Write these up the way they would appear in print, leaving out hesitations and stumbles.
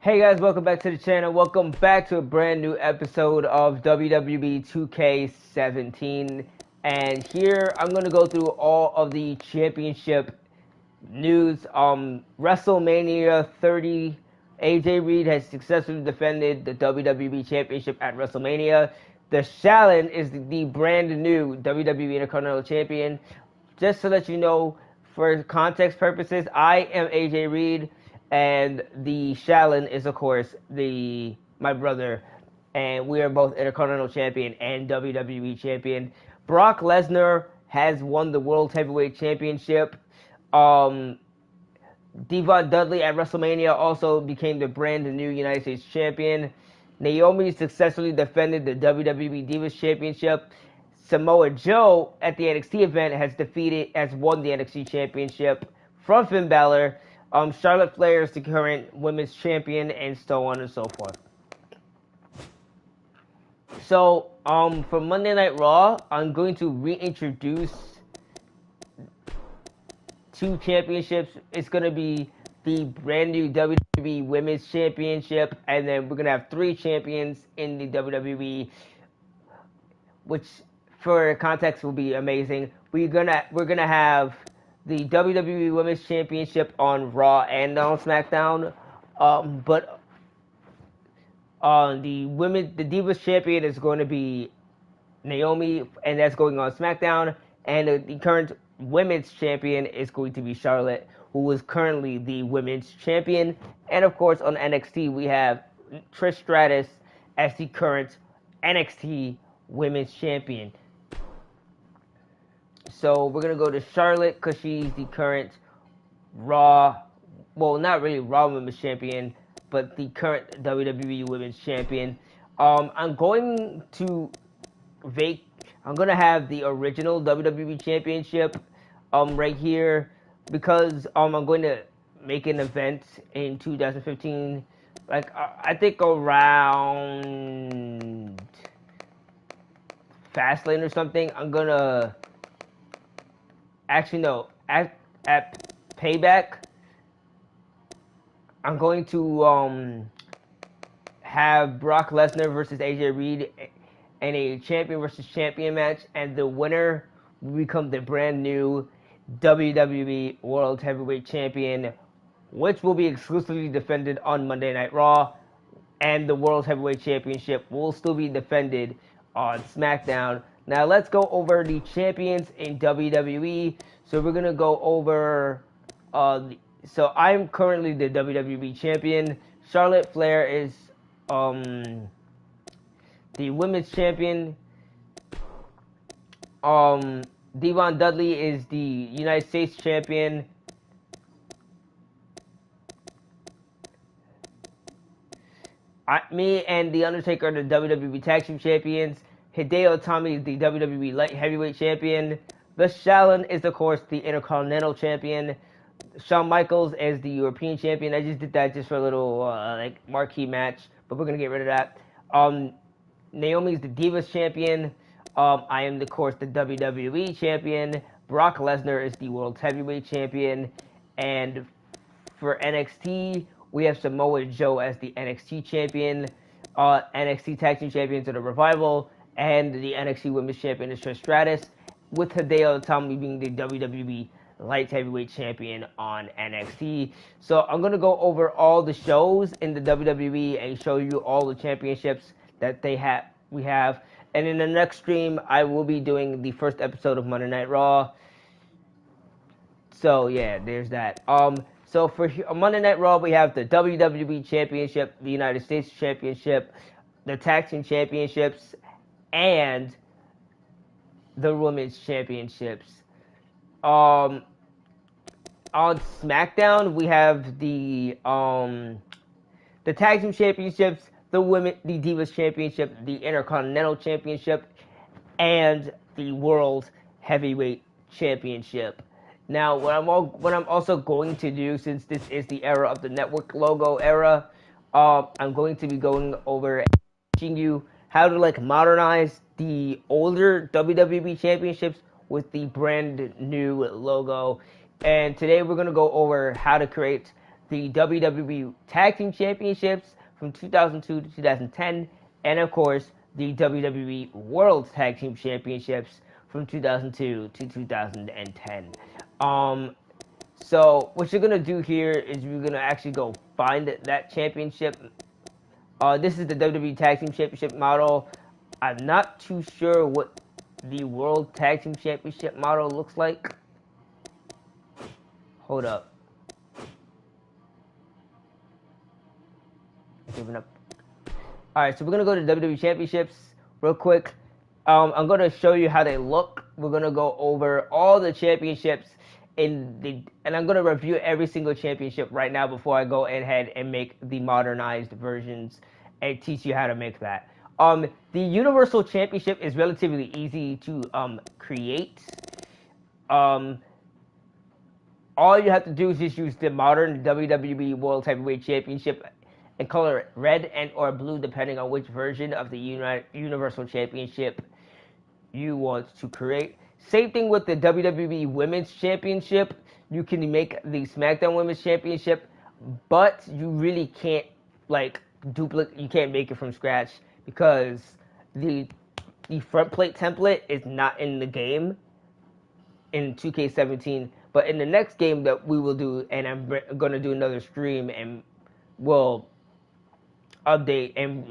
Hey guys, welcome back to the channel. Welcome back to a brand new episode of WWE 2K17. And here I'm going to go through all of the championship news. WrestleMania 30, AJ Reed has successfully defended the WWE Championship at WrestleMania. The Shallon is the brand new WWE Intercontinental Champion. Just to let you know, for context purposes, I am AJ Reed. And the Shallon is, of course, my brother, and we are both Intercontinental Champion and WWE Champion. Brock Lesnar has won the World Heavyweight Championship. Devon Dudley at WrestleMania also became the brand new United States Champion. Naomi successfully defended the WWE Divas Championship. Samoa Joe at the NXT event has won the NXT Championship from Finn Balor. Charlotte Flair is the current women's champion, and so on and so forth. So, for Monday Night Raw, I'm going to reintroduce two championships. It's going to be the brand new WWE Women's Championship, and then we're going to have three champions in the WWE, which, for context, will be amazing. We're gonna have the WWE Women's Championship on Raw and on SmackDown, but the Divas Champion is going to be Naomi, and that's going on SmackDown, and the current Women's Champion is going to be Charlotte, who is currently the Women's Champion, and of course on NXT we have Trish Stratus as the current NXT Women's Champion. So we're going to go to Charlotte because she's the current Raw, well, not really Raw Women's Champion, but the current WWE Women's Champion. I'm going to have the original WWE Championship right here because I'm going to make an event in 2015, like I think around Fastlane or something. I'm going to at Payback, I'm going to have Brock Lesnar versus AJ Reed in a champion versus champion match, and the winner will become the brand new WWE World Heavyweight Champion, which will be exclusively defended on Monday Night Raw, and the World Heavyweight Championship will still be defended on SmackDown. Now let's go over the champions in WWE. So we're going to go over, so I'm currently the WWE Champion. Charlotte Flair is the Women's Champion. Devon Dudley is the United States Champion. Me and The Undertaker are the WWE Tag Team Champions. Hideo Itami is the WWE Light Heavyweight Champion. The Shallon is, of course, the Intercontinental Champion. Shawn Michaels is the European Champion. I just did that just for a little marquee match, but we're going to get rid of that. Naomi is the Divas Champion. I am, of course, the WWE Champion. Brock Lesnar is the World Heavyweight Champion. And for NXT, we have Samoa Joe as the NXT Champion. NXT Tag Team Champions are the Revival. And the NXT Women's Champion is Trish Stratus, with Hideo Itami being the WWE Light Heavyweight Champion on NXT. So I'm going to go over all the shows in the WWE and show you all the championships that we have. And in the next stream, I will be doing the first episode of Monday Night Raw. So yeah, there's that. So for Monday Night Raw, we have the WWE Championship, the United States Championship, the Tag Team Championships, and the Women's Championships. On SmackDown, we have the Tag Team Championships, the Divas Championship, the Intercontinental Championship, and the World Heavyweight Championship. Now, what I'm also going to do, since this is the era of the network logo era, I'm going to be going over and teaching you how to modernize the older WWE championships with the brand new logo. And today we're going to go over how to create the WWE Tag Team Championships from 2002 to 2010, and of course, the WWE World Tag Team Championships from 2002 to 2010. So what you're gonna do here is you're gonna actually go find that championship. This is the WWE Tag Team Championship model. I'm not too sure what the World Tag Team Championship model looks like. Hold up. Giving up. Alright, so we're gonna go to WWE Championships real quick. I'm gonna show you how they look. We're gonna go over all the championships and I'm gonna review every single championship right now before I go ahead and make the modernized versions and teach you how to make that. The Universal Championship is relatively easy to create. All you have to do is just use the modern WWE World Heavyweight Championship and color it red and or blue depending on which version of the Universal Championship you want to create. Same thing with the WWE Women's Championship. You can make the SmackDown Women's Championship, but you really can't you can't make it from scratch because the front plate template is not in the game in 2K17. But in the next game that we will do, and I'm going to do another stream, and we'll update and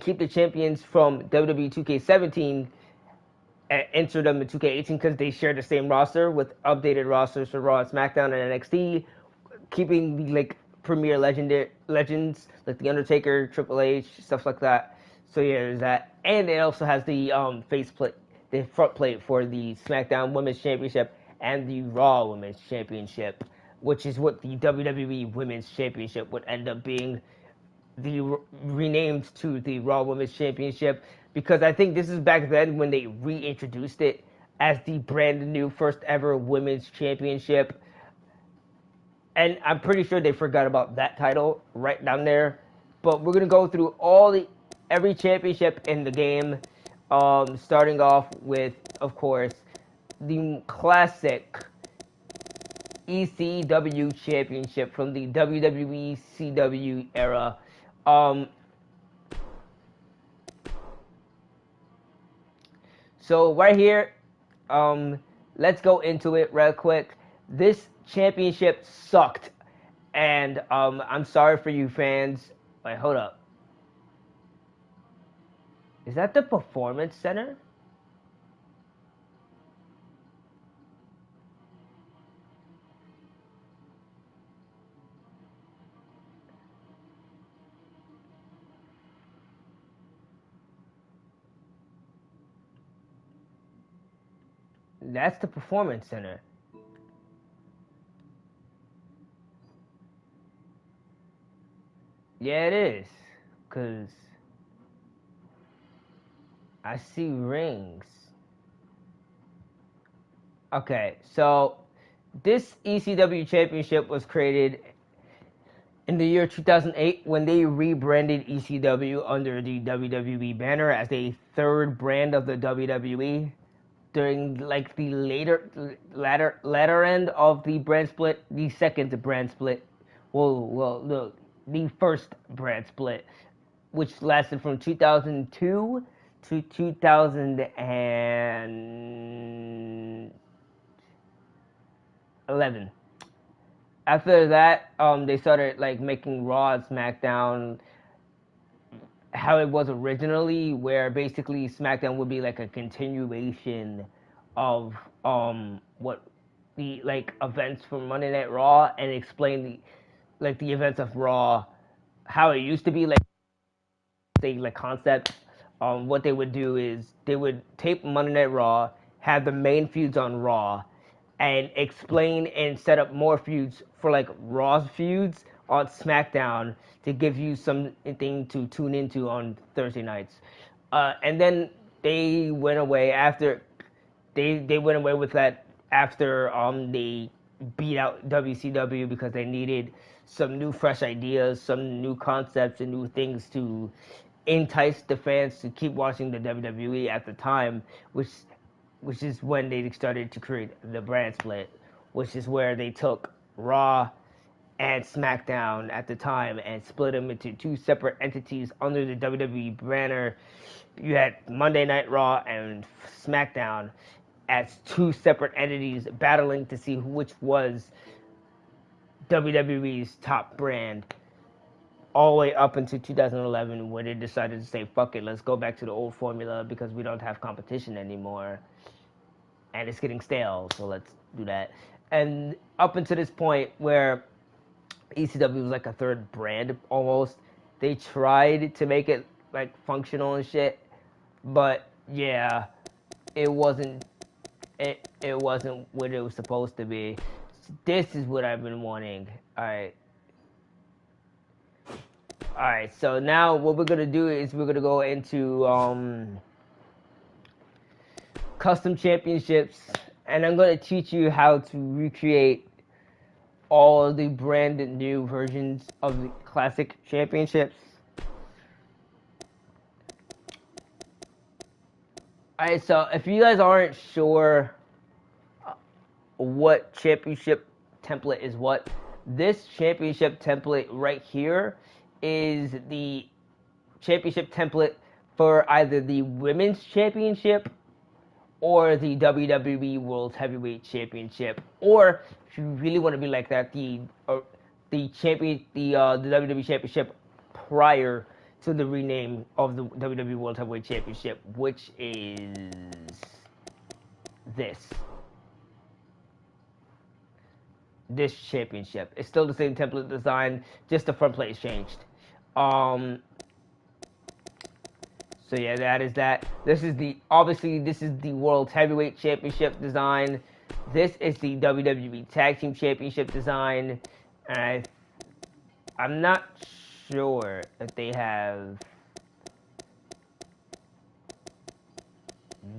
keep the champions from WWE 2K17 and enter them in 2K18 because they share the same roster with updated rosters for Raw, SmackDown, and NXT, keeping the premier legends like The Undertaker, Triple H, stuff like that. So yeah, there's that, and it also has the the front plate for the SmackDown Women's Championship and the Raw Women's Championship, which is what the WWE Women's Championship would end up being renamed to the Raw Women's Championship, because I think this is back then when they reintroduced it as the brand new first ever Women's Championship. And I'm pretty sure they forgot about that title right down there. But we're going to go through every championship in the game, starting off with, of course, the classic ECW Championship from the WWE CW era. So right here, let's go into it real quick. This championship sucked, and I'm sorry for you fans. Wait, hold up. Is that the Performance Center? That's the Performance Center. Yeah, it is. Because I see rings. Okay, so this ECW Championship was created in the year 2008 when they rebranded ECW under the WWE banner as a third brand of the WWE. During the latter end of the brand split, the second brand split, the first brand split, which lasted from 2002 to 2011. After that, they started making Raw and SmackDown how it was originally, where basically SmackDown would be like a continuation of what the events from Monday Night Raw, and explain the events of Raw, how it used to be, concept. What they would do is they would tape Monday Night Raw, have the main feuds on Raw, and explain and set up more feuds for Raw's feuds on SmackDown to give you something to tune into on Thursday nights. And then they went away after they went away with that after they beat out WCW because they needed some new fresh ideas, some new concepts and new things to entice the fans to keep watching the WWE at the time, which is when they started to create the brand split, which is where they took Raw and SmackDown at the time, and split them into two separate entities under the WWE banner. You had Monday Night Raw and SmackDown as two separate entities battling to see which was WWE's top brand, all the way up until 2011 when they decided to say, fuck it, let's go back to the old formula because we don't have competition anymore. And it's getting stale, so let's do that. And up until this point where ECW was like a third brand almost, they tried to make it like functional and shit, but yeah, it wasn't it wasn't what it was supposed to be. This is what I've been wanting. Alright, so now what we're gonna do is we're gonna go into custom championships, and I'm gonna teach you how to recreate all of the brand new versions of the classic championships. Alright, so if you guys aren't sure what championship template is what, this championship template right here is the championship template for either the women's championship or the WWE World Heavyweight Championship, or if you really want to be like that, the WWE Championship prior to the rename of the WWE World Heavyweight Championship, which is this championship. It's still the same template design, just the front plate is changed. So yeah, that is that. This is the World Heavyweight Championship design. This is the WWE Tag Team Championship design. And I'm not sure if they have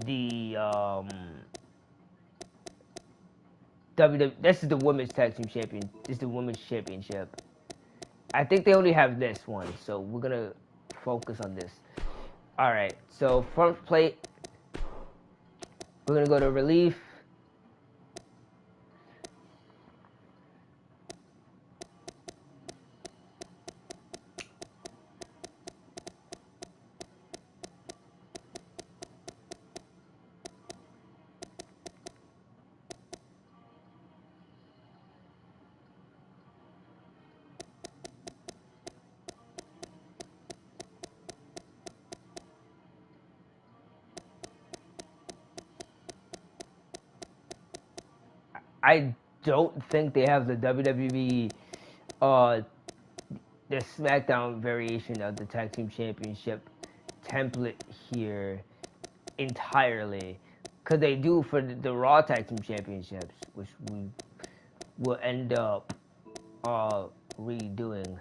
the this is the Women's Tag Team Champion. This is the Women's Championship. I think they only have this one, so we're gonna focus on this. Alright, so front plate, we're going to go to relief. I don't think they have the WWE, the SmackDown variation of the Tag Team Championship template here entirely. Because they do for the Raw Tag Team Championships, which we will end up redoing.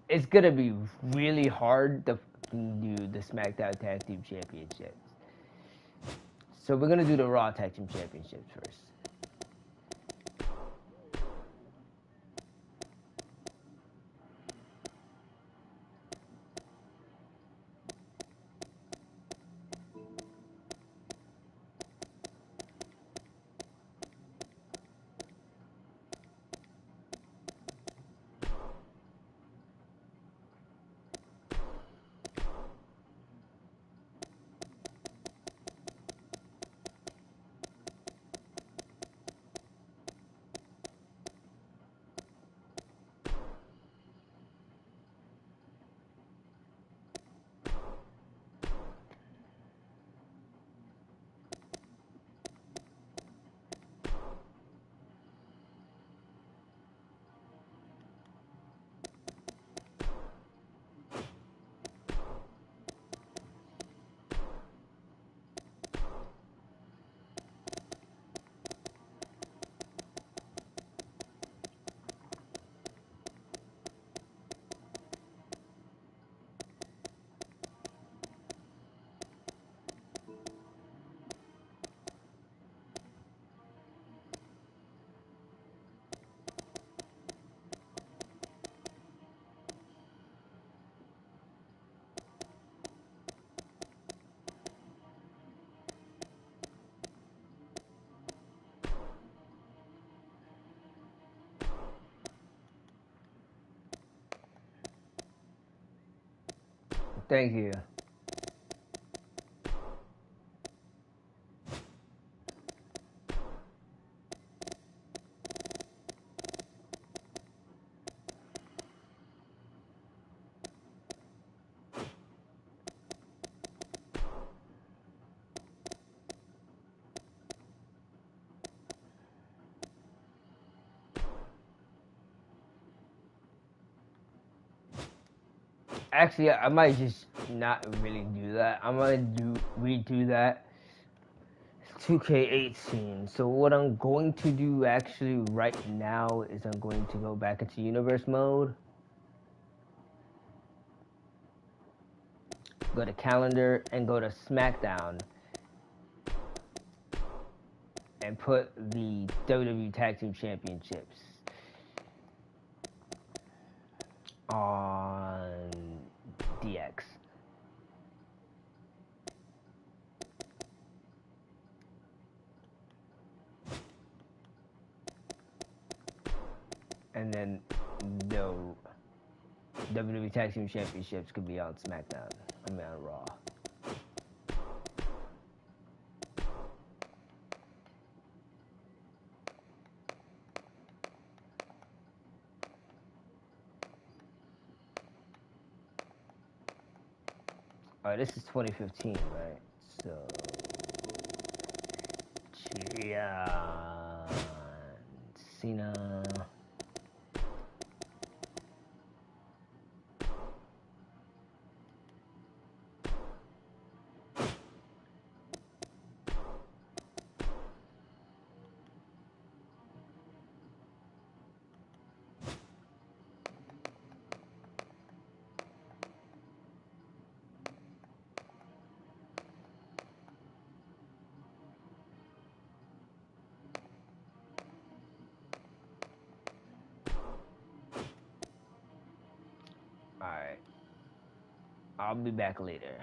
It's gonna be really hard to do the SmackDown Tag Team Championships. So we're gonna do the Raw Tag Team Championships first. Thank you. Actually, I might just not really do that. I'm gonna redo that 2K18. So what I'm going to do actually right now is I'm going to go back into universe mode. Go to calendar and go to SmackDown. And put the WWE Tag Team Championships on DX. And then the WWE Tag Team Championships could be on SmackDown. I mean on Raw. Alright, this is 2015, right? So John Cena. Alright. I'll be back later.